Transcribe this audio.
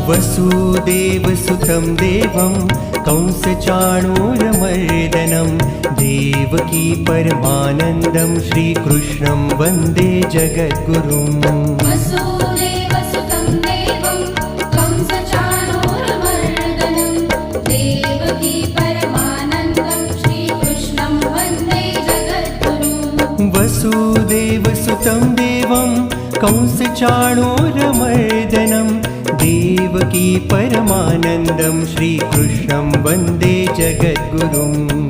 वसुदेवसुतं देवं कंसचाणूरमर्दनं देवकी परमानन्दं श्रीकृष्णं वन्दे जगद्गुरुम्। वसुदेवसुतं देवं कंसचाणूरमर्दनं देवकी परमानन्दं श्रीकृष्णं वन्दे जगद्गुरुम्। वसुदेवसुतं देवं कंसचाणूरमर्दनं देवकी परमानन्दं श्रीकृष्णं वन्दे जगद्गुरुम्।